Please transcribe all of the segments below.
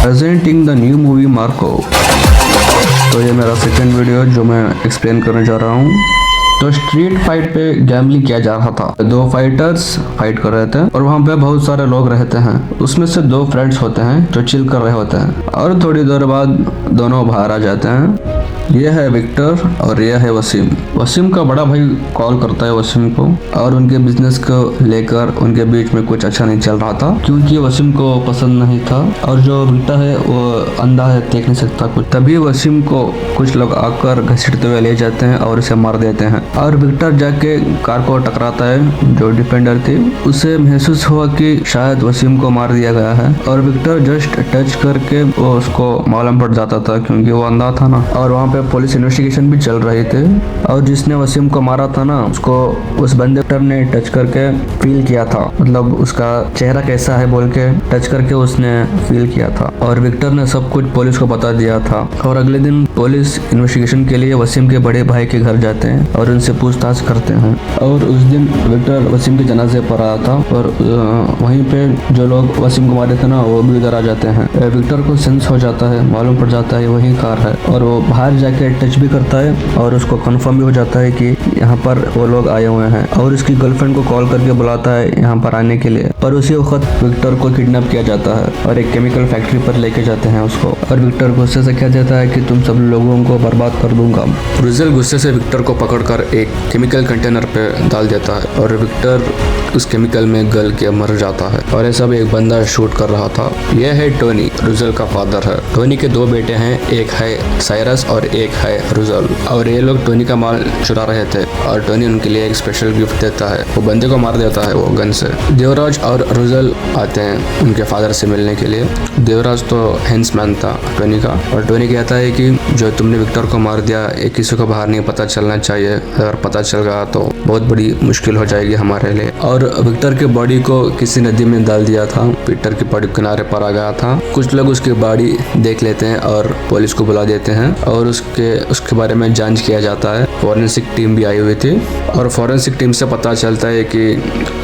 Presenting the new movie Marco. तो ये मेरा सेकंड वीडियो है जो मैं एक्सप्लेन करने जा रहा हूँ। तो स्ट्रीट फाइट पे गैम्बलिंग किया जा रहा था। दो फाइटर्स फाइट कर रहे थे और वहाँ पे बहुत सारे लोग रहते हैं। उसमें से दो फ्रेंड्स होते हैं जो चिल कर रहे होते हैं और थोड़ी देर बाद दोनों बाहर आ जाते हैं। ये है विक्टर और ये है वसीम। वसीम का बड़ा भाई कॉल करता है वसीम को और उनके बिजनेस को लेकर उनके बीच में कुछ अच्छा नहीं चल रहा था क्योंकि वसीम को पसंद नहीं था और जो विक्टर है वो अंधा है, देख नहीं सकता कुछ। तभी वसीम को कुछ लोग आकर घसीटते हुए ले जाते हैं और उसे मार देते हैं और विक्टर जाके कार को टकराता है जो डिफेंडर थी। उसे महसूस हुआ कि शायद वसीम को मार दिया गया है और विक्टर जस्ट टच करके वो उसको मालूम पड़ जाता था क्योंकि वो अंधा था ना। और वहाँ पे पुलिस इन्वेस्टिगेशन भी चल रही थी और जिसने वसीम को मारा था ना उसको उस बंदे ने टच करके फील किया था, मतलब उसका चेहरा कैसा है बोल के टच करके उसने फील किया था और विक्टर ने सब कुछ पुलिस को बता दिया था। और अगले दिन पुलिस इन्वेस्टिगेशन के लिए वसीम के बड़े भाई के घर जाते हैं और उनसे पूछताछ करते हैं। और उस दिन विक्टर वसीम के जनाजे पर आया था और वहीं पे जो लोग वसीम को मारे थे ना वो भी उधर आ जाते हैं। विक्टर को सेंस हो जाता है, मालूम पड़ जाता है वही कार है और वो बाहर जाके टच भी करता है और उसको कंफर्म भी हो जाता है कि यहाँ पर वो लोग आए हुए हैं और उसकी गर्लफ्रेंड को कॉल करके बुलाता है यहाँ पर आने के लिए। पर उसी वक्त विक्टर को किडनैप किया जाता है और एक केमिकल फैक्ट्री पर लेके जाते हैं उसको और विक्टर गुस्से से कह देता है कि तुम सब लोगों को बर्बाद कर दूंगा। रुजल गुस्से से विक्टर को पकड़कर एक केमिकल कंटेनर पे डाल देता है और विक्टर उस केमिकल में गल के मर जाता है। और ये सब एक बंदा शूट कर रहा था। यह है टोनी, रुजल का फादर है। टोनी के दो बेटे हैं, एक है साइरस और एक है रुजल। और ये लोग टोनी का माल चुरा रहे थे और टोनी उनके लिए एक स्पेशल गिफ्ट देता है, वो बंदे को मार देता है वो गन से। देवराज और रुजल आते हैं उनके फादर से मिलने के लिए। देवराज तो हैंड्समैन था टोनी का और टोनी कहता है कि जो तुमने विक्टर को मार दिया ये किसी को बाहर नहीं पता चलना चाहिए, अगर पता चल गया तो बहुत बड़ी मुश्किल हो जाएगी हमारे लिए। और विक्टर की बॉडी को किसी नदी में डाल दिया था, विक्टर की बॉडी किनारे पर आ गया था। कुछ लोग उसकी बॉडी देख लेते हैं और पुलिस को बुला देते हैं और उसके बारे में जांच किया जाता है। फॉरेंसिक टीम भी आई हुई थी और फॉरेंसिक टीम से पता चलता है कि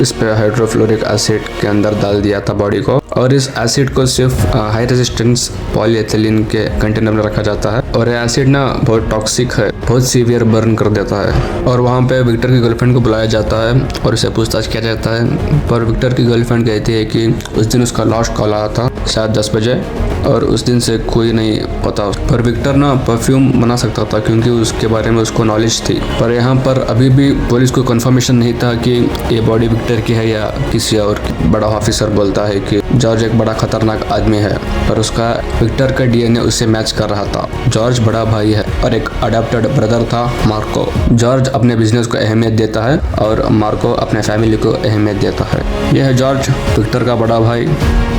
इस पे हाइड्रोफ्लोरिक एसिड के अंदर डाल दिया था बॉडी को और इस एसिड को सिर्फ हाई रेजिस्टेंस पॉलीएथिलीन के कंटेनर में रखा जाता है और ये एसिड ना बहुत टॉक्सिक है, बहुत सीवियर बर्न कर देता है। और वहाँ पे विक्टर की गर्लफ्रेंड को बुलाया जाता है और उसे पूछताछ किया जाता है। पर विक्टर की गर्लफ्रेंड कहती है कि उस दिन उसका लास्ट कॉल आया था शायद 10 बजे और उस दिन से कोई नहीं पता। पर विक्टर ना परफ्यूम बना सकता था क्योंकि उसके बारे में उसको नॉलेज थी। पर यहाँ पर अभी भी पुलिस को कंफर्मेशन नहीं था कि ये बॉडी विक्टर की है या किसी और की। बड़ा ऑफिसर बोलता है कि जॉर्ज एक बड़ा खतरनाक आदमी है पर उसका विक्टर का डीएनए उससे मैच कर रहा था। जॉर्ज बड़ा भाई है और एक अडॉप्टेड ब्रदर था मार्को। जॉर्ज अपने बिजनेस को अहमियत देता है और मार्को अपने फैमिली को अहमियत देता है। यह है जॉर्ज, विक्टर का बड़ा भाई,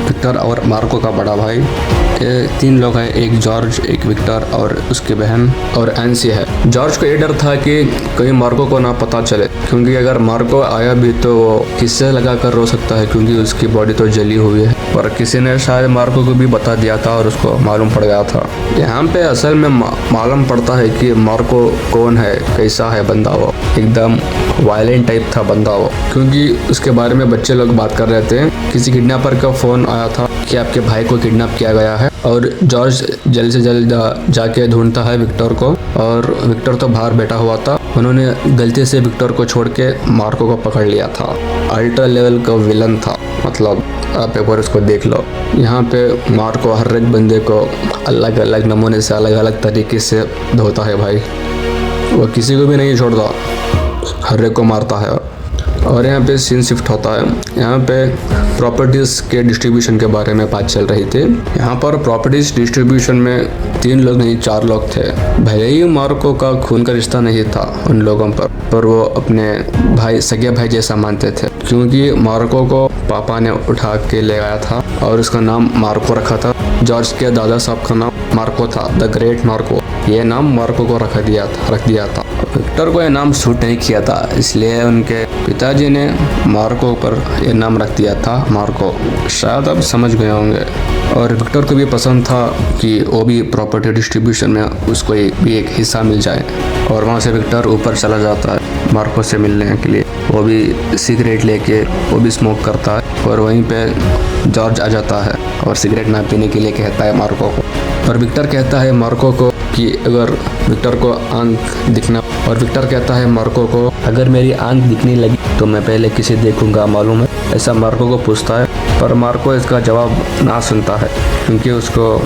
विक्टर और मार्को का बड़ा भाई। ये 3 लोग हैं, एक जॉर्ज, एक विक्टर और उसकी बहन और एंसी है। जॉर्ज को ये डर था कि कहीं मार्को को ना पता चले क्योंकि अगर मार्को आया भी तो वो किससे लगा कर रो सकता है क्योंकि उसकी बॉडी तो जली हुई है। पर किसी ने शायद मार्को को भी बता दिया था और उसको मालूम पड़ गया था। यहाँ पे असल में मालूम पड़ता है कि मार्को कौन है, कैसा है बंदा। वो एकदम वायलेंट टाइप था बंदा वो, क्योंकि उसके बारे में बच्चे लोग बात कर रहे थे। किसी किडनैपर का फोन आया था कि आपके भाई को किडनैप किया गया है और जॉर्ज जल्द से जल्द जाके ढूंढता है विक्टर को और विक्टर तो बाहर बैठा हुआ था। उन्होंने गलती से विक्टर को छोड़ के मार्को को पकड़ लिया था। अल्ट्रा लेवल का विलन था, मतलब आप एक बार उसको देख लो। यहाँ पे मार्को हर एक बंदे को अलग अलग नमूने से अलग अलग तरीके से धोता है भाई। वो किसी को भी नहीं छोड़ता, हर एक को मारता है। और यहाँ पे सीन शिफ्ट होता है। यहाँ पे प्रॉपर्टीज़ के डिस्ट्रीब्यूशन के बारे में बात चल रही थी। यहाँ पर प्रॉपर्टीज़ डिस्ट्रीब्यूशन में 3 लोग नहीं 4 लोग थे। भले ही मार्को का खून का रिश्ता नहीं था उन लोगों पर वो अपने भाई, सगे भाई जैसा मानते थे क्योंकि मार्को को पापा ने उठा के ले गया था और उसका नाम मार्को रखा था। जॉर्ज के दादा साहब का नाम मार्को था, द ग्रेट मार्को। ये नाम मार्को को रख दिया था। विक्टर को यह नाम सूट नहीं किया था इसलिए उनके पिताजी ने मार्को पर यह नाम रख दिया था मार्को। शायद आप समझ गए होंगे। और विक्टर को भी पसंद था कि वो भी प्रॉपर्टी डिस्ट्रीब्यूशन में उसको भी एक हिस्सा मिल जाए और वहाँ से विक्टर ऊपर चला जाता है मार्को से मिलने के लिए। वो भी सिगरेट लेके वो भी स्मोक करता है और वहीं पे जॉर्ज आ जाता है और सिगरेट ना पीने के लिए कहता है मार्को को। और विक्टर कहता है मार्को को कि अगर विक्टर को आंख दिखना और विक्टर कहता है मार्को को अगर मेरी आंख दिखने लगी तो मैं पहले किसे देखूंगा मालूम है, ऐसा मार्को को पूछता है। पर मार्को इसका जवाब ना सुनता है क्योंकि उसको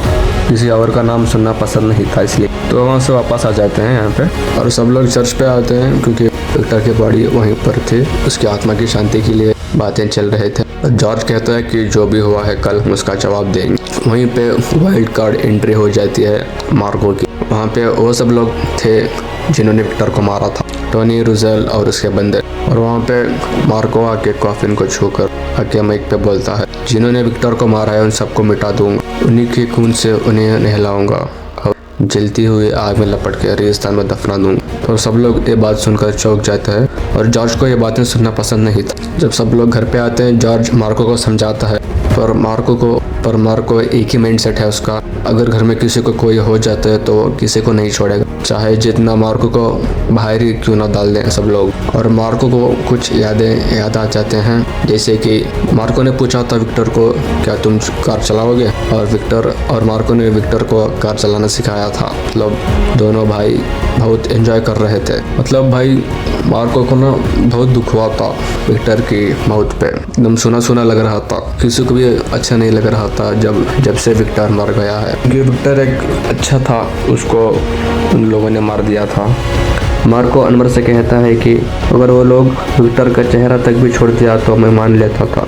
किसी और का नाम सुनना पसंद नहीं था, इसलिए तो वहाँ से वापस आ जाते हैं यहाँ पे और सब लोग चर्च पे आते हैं क्योंकि विक्टर की बॉडी वहीं पर थी, उसकी आत्मा की शांति के लिए बातें चल रहे थे। जॉर्ज कहता है कि जो भी हुआ है कल हम उसका जवाब देंगे। वहीं पे वाइल्ड कार्ड एंट्री हो जाती है मार्को की। वहाँ पे वो सब लोग थे जिन्होंने विक्टर को मारा था, टोनी, रुजेल और उसके बंदे। और वहाँ पे मार्को आके कॉफिन को छूकर आके माइक पे बोलता है जिन्होंने विक्टर को मारा है उन सबको मिटा दूंगा, उन्हीं के खून से उन्हें नहलाऊंगा और जलती हुई आग में लपट के रेगिस्तान में दफना दूंगा। तो सब लोग ये बात सुनकर चौंक जाते हैं और जॉर्ज को ये बातें सुनना पसंद नहीं था। जब सब लोग घर पे आते हैं जॉर्ज मार्को को समझाता है पर मार्को एक ही माइंड सेट है उसका, अगर घर में किसी को कोई हो जाता है तो किसी को नहीं छोड़ेगा, चाहे जितना मार्को को बाहर ही क्यों ना डाल दें सब लोग। और मार्को को कुछ यादें याद आ जाते हैं, जैसे कि मार्को ने पूछा था विक्टर को क्या तुम कार चलाओगे, और विक्टर और मार्को ने विक्टर को कार चलाना सिखाया था। मतलब दोनों भाई बहुत एंजॉय कर रहे थे। मतलब भाई मार्को को ना बहुत दुख हुआ था विक्टर की मौत पे, एकदम सुना सुना लग रहा था, किसी को भी अच्छा नहीं लग रहा था जब से विक्टर मर गया है, क्योंकि विक्टर एक अच्छा था, उसको उन लोगों ने मार दिया था। मार्को अनवर से कहता है कि अगर वो लोग विक्टर का चेहरा तक भी छोड़ दिया तो मैं मान लेता था,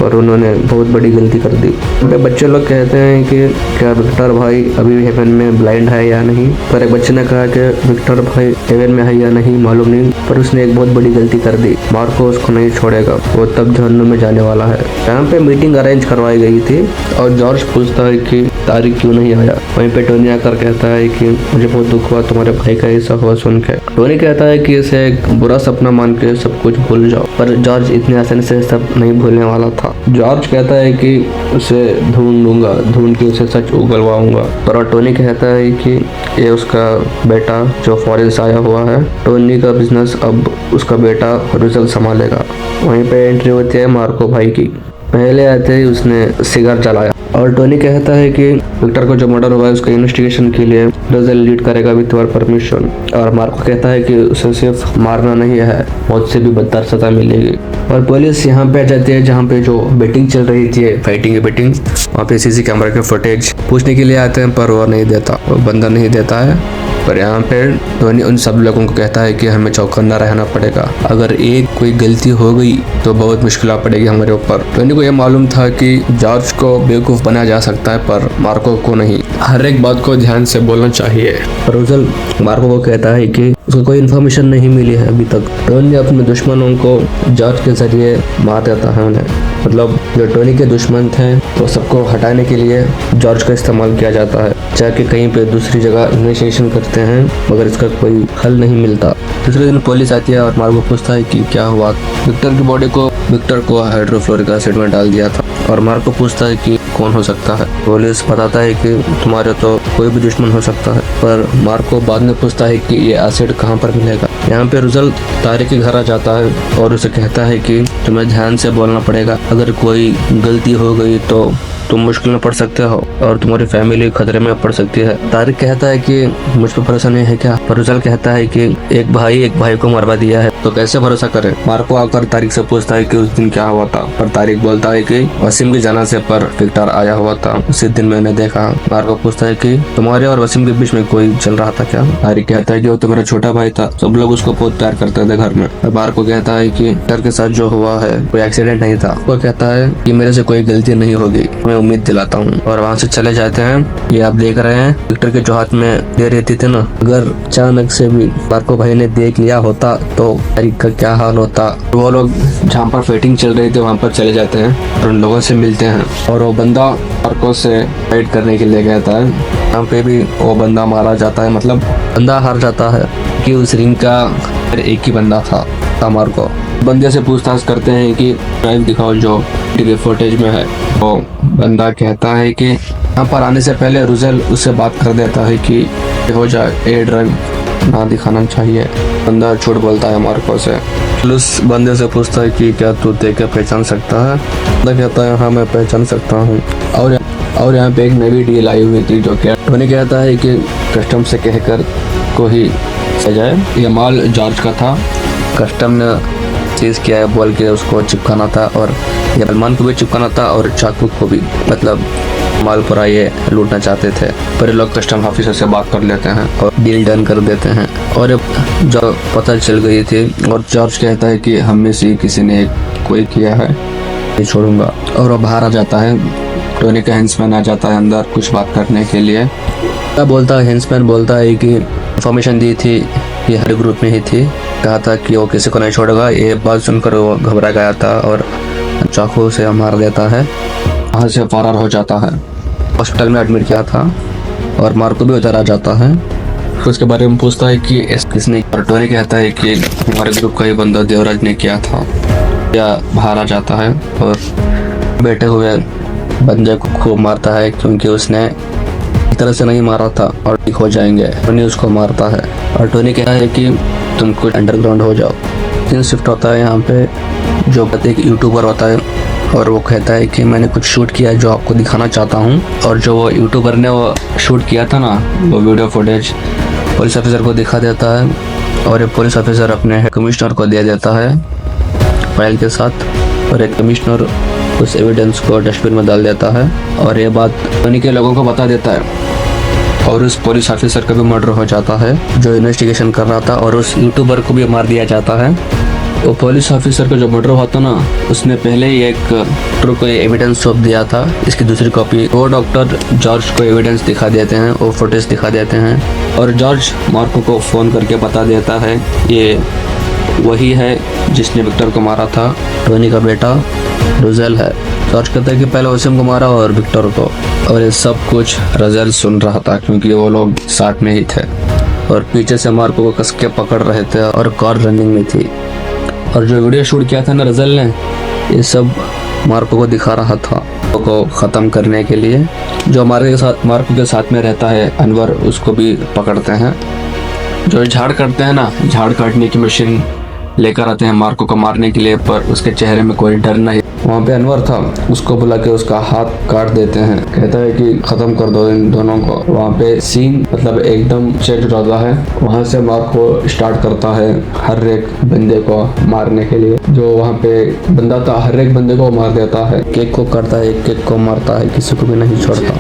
पर उन्होंने बहुत बड़ी गलती कर दी। बच्चे लोग कहते हैं कि क्या विक्टर भाई अभी हेवन में ब्लाइंड है या नहीं, पर एक बच्चे ने कहा कि विक्टर भाई हेवन में है या नहीं मालूम नहीं, पर उसने एक बहुत बड़ी गलती कर दी, मार्को उसको नहीं छोड़ेगा, वो तब जहन्नुम में जाने वाला है। यहाँ पे मीटिंग अरेंज करवाई गई थी और जॉर्ज पूछता है कि तारिक क्यों नहीं आया। वहीं पे टोनी आकर कहता है कि मुझे बहुत दुख हुआ तुम्हारे भाई का ऐसा हुआ सुन के। टोनी कहता है कि इसे एक बुरा सपना मान के सब कुछ भूल जाओ, पर जॉर्ज इतने आसानी से सब नहीं भूलने वाला था। जॉर्ज कहता है कि उसे ढूंढ के उसे सच उगलवाऊंगा, पर टोनी कहता है कि ये उसका बेटा जो फॉरेन से आया हुआ है, टोनी का बिजनेस अब उसका बेटा रुजेल संभालेगा। वहीं पे एंट्री होती है मार्को भाई की। पहले आते ही उसने सिगार जलाया और टोनी कहता है कि विक्टर को जो मर्डर हुआ है उसका इन्वेस्टिगेशन के लिए रुजेल लीड करेगा विद योर परमिशन। और मार्को कहता है कि उसे सिर्फ मारना नहीं है, मौत से भी बदतर सजा मिलेगी। और पुलिस यहाँ पे आ जाती है जहाँ पे जो बेटिंग चल रही थी, फाइटिंग की बेटिंग, वहाँ पे सीसी कैमरा के फुटेज पूछने के लिए आते हैं, पर वो नहीं देता, वो बंदा नहीं देता है। पर यहाँ पे टोनी उन सब लोगों को कहता है कि हमें चौकन्ना रहना पड़ेगा, अगर एक कोई गलती हो गई तो बहुत मुश्किल पड़ेगी हमारे ऊपर। टोनी को यह मालूम था कि जॉर्ज को बेवकूफ बनाया जा सकता है पर मार्को को नहीं, हर एक बात को ध्यान से बोलना चाहिए। रुजेल मार्को को कहता है कि उसको कोई इन्फॉर्मेशन नहीं मिली है अभी तक। टोनी अपने दुश्मनों को जॉर्ज के जरिए मार देता है उन्हें, मतलब जो टोनी के दुश्मन थे वो सबको हटाने के लिए जॉर्ज का इस्तेमाल किया जाता है, जाके कहीं पे दूसरी जगह इन्वेस्टिगेशन करते हैं मगर इसका कोई हल नहीं मिलता। दूसरे दिन पुलिस आती है और मार्को पूछता है कि क्या हुआ। विक्टर को हाइड्रोफ्लोरिक एसिड में डाल दिया था और मार्को पूछता है कि कौन हो सकता है। पुलिस बताता है कि तुम्हारे तो कोई भी दुश्मन हो सकता है, पर मार्को बाद में पूछता है कि ये एसिड कहाँ पर मिलेगा। यहाँ पे रुजेल तारिक के घर आ जाता है और उसे कहता है कि तुम्हें ध्यान से बोलना पड़ेगा, अगर कोई गलती हो गई तो तुम मुश्किल में पड़ सकते हो और तुम्हारी फैमिली खतरे में पड़ सकती है। तारिक कहता है कि मुझ पर भरोसा नहीं है क्या, पर रुजेल कहता है कि एक भाई को मरवा दिया है तो कैसे भरोसा करे। मार्को आकर तारिक से पूछता है कि उस दिन क्या हुआ था, पर तारिक बोलता है कि वसीम के जनाजे पर विक्टर आया हुआ था, उसी दिन मैंने देखा। मार्को पूछता है कि तुम्हारे और वसीम के बीच में कोई चल रहा था क्या। तारिक कहता है कि वो तो मेरा छोटा भाई था, सब लोग उसको बहुत प्यार करते थे घर में। मार्को कहता है कि विक्टर के साथ जो हुआ है कोई एक्सीडेंट नहीं था। वो कहता है कि मेरे से कोई गलती नहीं होगी, उम्मीद दिलाता हूँ। और वहाँ से चले जाते हैं। ये आप देख रहे हैं विक्टर के जो हाथ में दे रहती थी ना, अगर अचानक से भी मार्को भाई ने देख लिया होता तो तारिक का क्या हाल होता। वो लोग जहाँ पर फाइटिंग चल रही थी वहाँ पर चले जाते हैं और उन लोगों से मिलते हैं और वो बंदा मार्को से फाइट करने के लिए कहता है। यहाँ पे भी वो बंदा मारा जाता है, मतलब बंदा हार जाता है कि उस रिंग का एक ही बंदा था मार्को। बंदे से पूछताछ करते हैं कि ड्राइव दिखाओ जो टीवी फुटेज में है। वो बंदा कहता है कि यहाँ पर आने से पहले रुजेल उससे बात कर देता है कि हो जाए, ए ड्राइव ना दिखाना चाहिए। बंदा झूठ बोलता है मार्को से पुलिस बंदे से पूछता है कि क्या तू देख के पहचान सकता है? बंदा कहता है हाँ मैं पहचान सकता हूँ। और यहाँ पे एक नई डील आई हुई थी, जो कि टोनी कहता है कि कस्टम से कहकर को ही जाए, ये माल जॉर्ज का था, कस्टम ने चीज़ किया है बोल के उसको चिपकाना था, और ये सलमान को भी चिपकाना था और चाकू को भी, मतलब माल पूरा ये लूटना चाहते थे। पर ये लोग कस्टम ऑफिसर से बात कर लेते हैं और डील डन कर देते हैं। और जो पता चल गई थी, और जॉर्ज कहता है कि हम में से किसी ने कोई किया है, नहीं छोड़ूंगा। और वो बाहर आ जाता है, टोनी का हेंसमैन आ जाता है अंदर कुछ बात करने के लिए। क्या बोलता है हेंसमैन? बोलता है कि इंफॉर्मेशन दी थी, ये हर ग्रुप में ही थी, कहा था कि वो किसी को नहीं छोड़ेगा। ये बात सुनकर वो घबरा गया था और चाकू से मार देता है, वहाँ से फरार हो जाता है। हॉस्पिटल में एडमिट किया था और मार्को भी उधर आ जाता है। उसके बारे में पूछता है कि किसने, और टोनी कहता है कि हमारे ग्रुप का ही बंदा देवराज ने किया था। या बाहर आ जाता है और बैठे हुए बंदे को खूब मारता है, क्योंकि उसने एक तरह से नहीं मारा था और ठीक हो जाएंगे। टोनी उसको मारता है और टोनी कहता है कि तुम कुछ अंडरग्राउंड हो जाओ। तीन शिफ्ट होता है यहाँ पे, जो एक यूट्यूबर होता है और वो कहता है कि मैंने कुछ शूट किया है जो आपको दिखाना चाहता हूँ। और जो वो यूट्यूबर ने वो शूट किया था ना, वो वीडियो फुटेज पुलिस ऑफिसर को दिखा देता है, और ये पुलिस ऑफिसर अपने कमिश्नर को दे देता है फाइल के साथ, और एक कमिश्नर उस एविडेंस को डस्टबिन में डाल देता है। और ये बात टोनी के लोगों को बता देता है, और उस पुलिस ऑफिसर का भी मर्डर हो जाता है जो इन्वेस्टिगेशन कर रहा था, और उस यूट्यूबर को भी मार दिया जाता है। वो पुलिस ऑफिसर का जो मर्डर हुआ था ना, उसने पहले ही एक डॉक्टर को एविडेंस सौंप दिया था, इसकी दूसरी कॉपी। वो डॉक्टर जॉर्ज को एविडेंस दिखा देते हैं, वो फुटेज दिखा देते हैं, और जॉर्ज मार्को को फ़ोन करके बता देता है ये वही है जिसने विक्टर को मारा था, टोनी का बेटा रोजेल है। जॉर्ज कहता है कि पहले वसीम को मारा और विक्टर को, और ये सब कुछ रोजेल सुन रहा था क्योंकि वो लोग साथ में ही थे, और पीछे से मार्को को कस के पकड़ रहे थे और कार रनिंग में थी। और जो वीडियो शूट किया था ना रोजेल ने, ये सब मार्को को दिखा रहा था को ख़त्म करने के लिए। जो मार्को के साथ में रहता है अनवर, उसको भी पकड़ते हैं। जो झाड़ काटते हैं ना, झाड़ काटने की मशीन लेकर आते हैं मार्को को मारने के लिए, पर उसके चेहरे में कोई डर नहीं। वहाँ पे अनवर था, उसको बुला के उसका हाथ काट देते हैं, कहता है कि खत्म कर दो इन दोनों को। वहाँ पे सीन मतलब एकदम चेंज हो जाता है। वहाँ से मार्को स्टार्ट करता है हर एक बंदे को मारने के लिए। जो वहाँ पे बंदा था हर एक बंदे को मार देता है, केक को करता है, केक को मारता है, किसी को भी नहीं छोड़ता।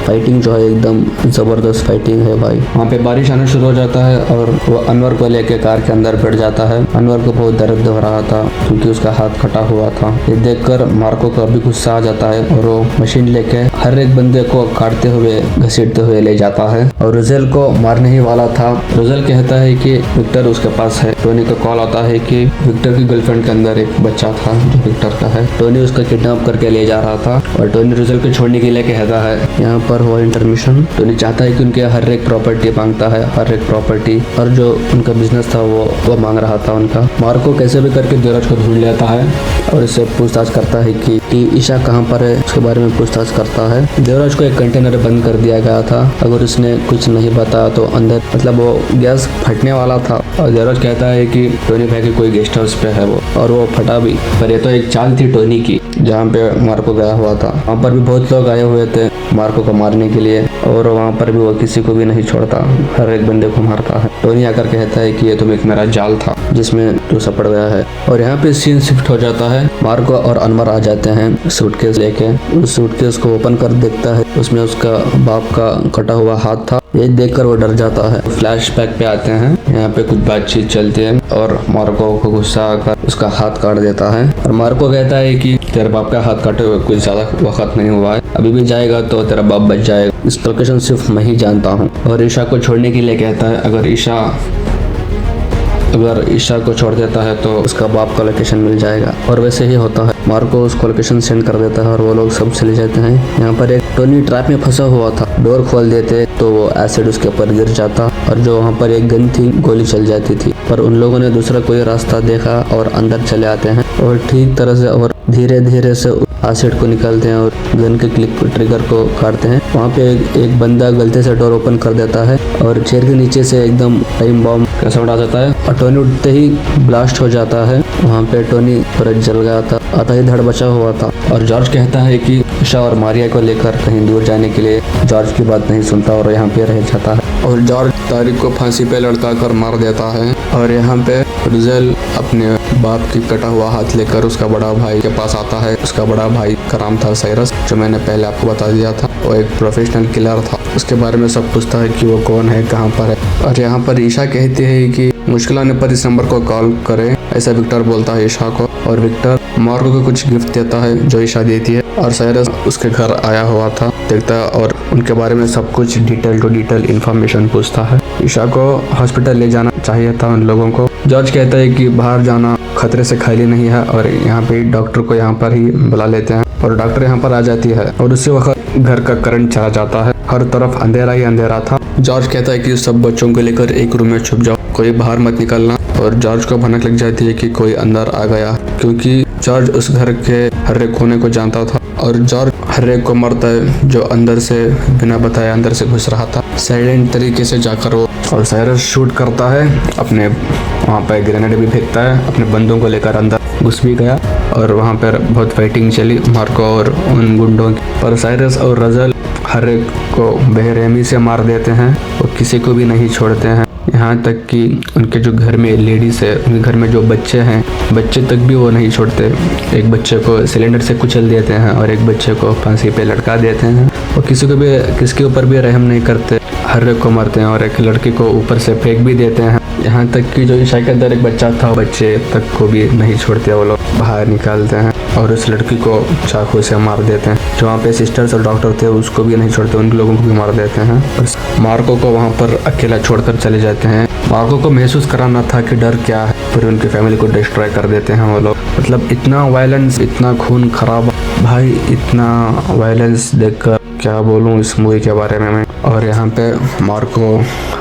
फाइटिंग जो है एकदम जबरदस्त फाइटिंग है भाई। वहाँ पे बारिश आना शुरू हो जाता है और वो अनवर को लेके कार के अंदर बैठ जाता है। अनवर को बहुत दर्द हो रहा था क्योंकि उसका हाथ कटा हुआ था। ये देखकर मार्को को अभी गुस्सा आ जाता है और वो मशीन लेके हर एक बंदे को काटते हुए घसीटते हुए ले जाता है, और रोजेल को मारने ही वाला था। रोजेल कहता है कि विक्टर उसके पास है। टोनी का कॉल आता है कि विक्टर की गर्लफ्रेंड के अंदर एक बच्चा था जो विक्टर का है। टोनी उसका किडनैप करके ले जा रहा था और टोनी रोजेल को छोड़ने के लिए कहता है। यहाँ पर हुआ इंटरमिशन। टोनी चाहता है कि उनके हर एक प्रॉपर्टी मांगता है, हर एक प्रॉपर्टी, और जो उनका बिजनेस था वो मांग रहा था उनका। मार्को कैसे भी करके देवराज को ढूंढ लेता है और इससे पूछताछ करता है कि ईशा कहाँ पर है, उसके बारे में पूछताछ करता है। देवराज को एक कंटेनर बंद कर दिया गया था, अगर उसने कुछ नहीं बताया तो अंदर मतलब वो गैस फटने वाला था, और देवराज कहता है कि टोनी भाई की कोई गेस्ट हाउस पे है वो, और वो फटा भी। पर ये तो एक चाल थी टोनी की, जहाँ पे मार्को गया हुआ था। वहाँ पर भी बहुत लोग आए हुए थे मार्को को मारने के लिए, और वहाँ पर भी वो किसी को भी नहीं छोड़ता, हर एक बंदे को मारता है। टोनी आकर कहता है कि ये तो एक मेरा जाल था जिसमें तू सपड़ गया है। और यहाँ पे सीन शिफ्ट हो जाता है। मार्को और अनवर आ जाते हैं सूटकेस लेके। उस सूटकेस को ओपन कर देखता है, उसमें उसका बाप का कटा हुआ हाथ था। ये देखकर वो डर जाता है। फ्लैशबैक पे आते हैं, यहाँ पे कुछ बातचीत चलती है और मार्को को गुस्सा आकर उसका हाथ काट देता है। और मार्को कहता है कि तेरे बाप का हाथ काटे हुए कुछ ज्यादा वक्त नहीं हुआ है, अभी भी जाएगा तो तेरा बाप बच जाएगा। इस लोकेशन सिर्फ मैं ही जानता हूँ। और ईशा को छोड़ने के लिए कहता है, अगर ईशा को छोड़ देता है तो उसका बाप का लोकेशन मिल जाएगा, और वैसे ही होता है। मार्को उसको लोकेशन सेंड कर देता है और वो लोग सब चले जाते हैं। यहाँ पर एक टोनी ट्रैप में फंसा हुआ था, डोर खोल देते तो वो एसिड उसके ऊपर गिर जाता और जो वहाँ पर एक गन थी गोली चल जाती थी, पर उन लोगों ने दूसरा कोई रास्ता देखा और अंदर चले आते हैं और ठीक तरह से और धीरे धीरे से एसिड को निकालते हैं और गन के क्लिक ट्रिगर को काटते हैं। वहाँ पे एक बंदा गलती से डोर ओपन कर देता है और चेयर के नीचे से एकदम टाइम बॉम्ब का साउंड आ जाता है और टोनी उठते ही ब्लास्ट हो जाता है। वहाँ पे टोनी पूरा जल गया था, आधा ही धड़ बचा हुआ था और जॉर्ज कहता है कि ईशा और मारिया को लेकर कहीं दूर जाने के लिए जॉर्ज की बात नहीं सुनता और यहाँ पे रह जाता है और जॉर्ज तारिक को फांसी पे लटका कर मार देता है। और यहाँ पे रुजेल अपने बाप की कटा हुआ हाथ लेकर उसका बड़ा भाई के पास आता है। उसका बड़ा भाई का नाम था साइरस, जो मैंने पहले आपको बता दिया था। वो एक प्रोफेशनल किलर था। उसके बारे में सब पूछता है कि वो कौन है, कहाँ पर है। और यहाँ पर ईशा कहती है कि मुश्किल आने पर इस नंबर को कॉल करें, ऐसा विक्टर बोलता है ईशा को। और विक्टर मार्को को कुछ गिफ्ट देता है जो ईशा देती है और साइरस उसके घर आया हुआ था, देखता है और उनके बारे में सब कुछ डिटेल टू डिटेल इन्फॉर्मेशन पूछता है। ईशा को हॉस्पिटल ले जाना चाहिए था उन लोगों को। जॉर्ज कहता है कि बाहर जाना खतरे से खाली नहीं है और यहाँ पे डॉक्टर को यहाँ पर ही बुला लेते हैं और डॉक्टर यहाँ पर आ जाती है और उसी वक्त घर का करंट चला जाता है। हर तरफ अंधेरा ही अंधेरा था। जॉर्ज कहता है कि सब बच्चों को लेकर एक रूम में छुप जाओ, कोई बाहर मत निकलना। और जॉर्ज को भनक लग जाती है कि कोई अंदर आ गया, क्योंकि जॉर्ज उस घर के हर एक कोने को जानता था और जॉर्ज हर एक को मरता है जो अंदर से बिना बताए अंदर से घुस रहा था। साइलेंट तरीके से जाकर वो और साइरस शूट करता है अपने, वहाँ पर ग्रेनेड भी फेंकता है, अपने बंदों को लेकर अंदर घुस भी गया और वहाँ पर बहुत फाइटिंग चली मार्को और उन गुंडों की। पर साइरस और रजल हर एक को बेरहमी से मार देते हैं और किसी को भी नहीं छोड़ते हैं। यहाँ तक कि उनके जो घर में लेडीज है, उनके घर में जो बच्चे हैं, बच्चे तक भी वो नहीं छोड़ते। एक बच्चे को सिलेंडर से कुचल देते हैं और एक बच्चे को फांसी पे लटका देते हैं और किसके ऊपर भी रहम नहीं करते, हर एक को मारते हैं और एक लड़की को ऊपर से फेंक भी देते हैं। यहाँ तक कि जो ईशा के अंदर एक बच्चा था, बच्चे तक को भी नहीं छोड़ते, वो लोग बाहर निकालते हैं और उस लड़की को चाकू से मार देते हैं। जो वहाँ पे सिस्टर्स और डॉक्टर थे उसको भी नहीं छोड़ते, उन लोगों को भी मार देते हैं और मार्को को वहाँ पर अकेला छोड़कर चले जाते हैं। मार्को को महसूस कराना था कि डर क्या है, फिर उनकी फैमिली को डिस्ट्रॉय कर देते हैं वो लोग। मतलब इतना वायलेंस, इतना खून खराब भाई, इतना वायलेंस देखकर क्या बोलूँ इस मूवी के बारे में मैं। और यहाँ पे मार्को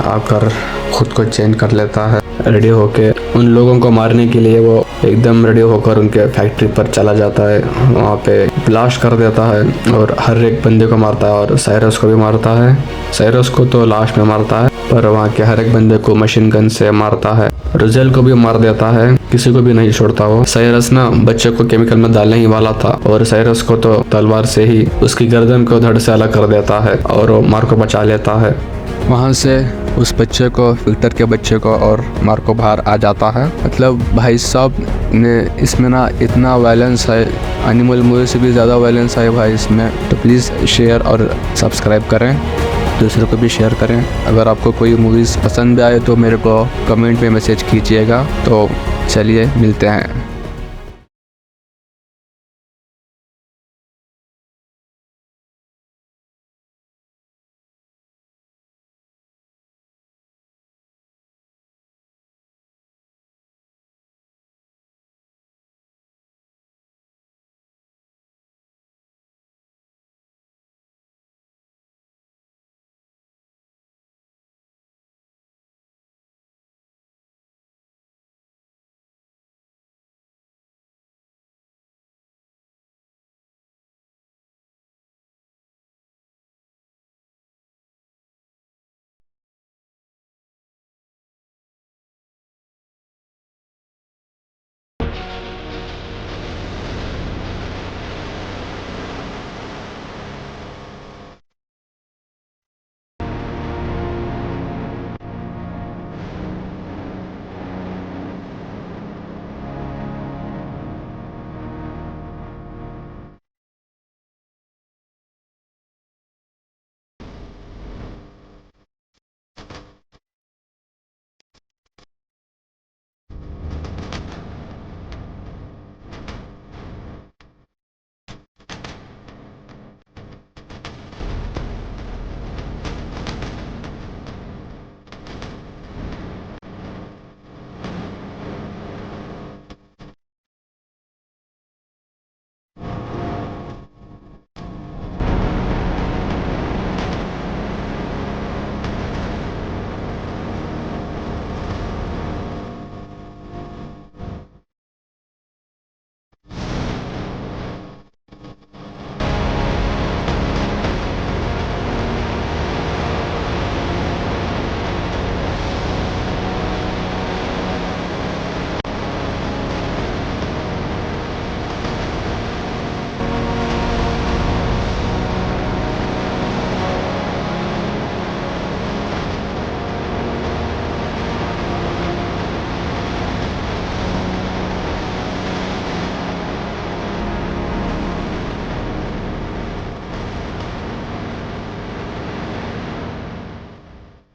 आकर खुद को चेंज कर लेता है, रेडी होके उन लोगों को मारने के लिए वो एकदम रेडी होकर उनके फैक्ट्री पर चला जाता है। वहाँ पे ब्लास्ट कर देता है और हर एक बंदे को मारता है और साइरस को भी मारता है। साइरस को तो लास्ट में मारता है, पर वहाँ के हर एक बंदे को मशीन गन से मारता है। रुजेल को भी मार देता है, किसी को भी नहीं छोड़ता वो। साइरस ना बच्चे को केमिकल में डालने ही वाला था और साइरस को तो तलवार से ही उसकी गर्दन को धड़ से अलग कर देता है और वो मार्को बचा लेता है। वहाँ से उस बच्चे को, विक्टर के बच्चे को और मार्को बाहर आ जाता है। मतलब भाई साहब ने इसमें ना इतना वायलेंस है, एनिमल मूवी से भी ज़्यादा वायलेंस है भाई इसमें। तो प्लीज़ शेयर और सब्सक्राइब करें, दूसरों को भी शेयर करें। अगर आपको कोई मूवीज़ पसंद आए तो मेरे को कमेंट में मैसेज कीजिएगा। तो चलिए मिलते हैं।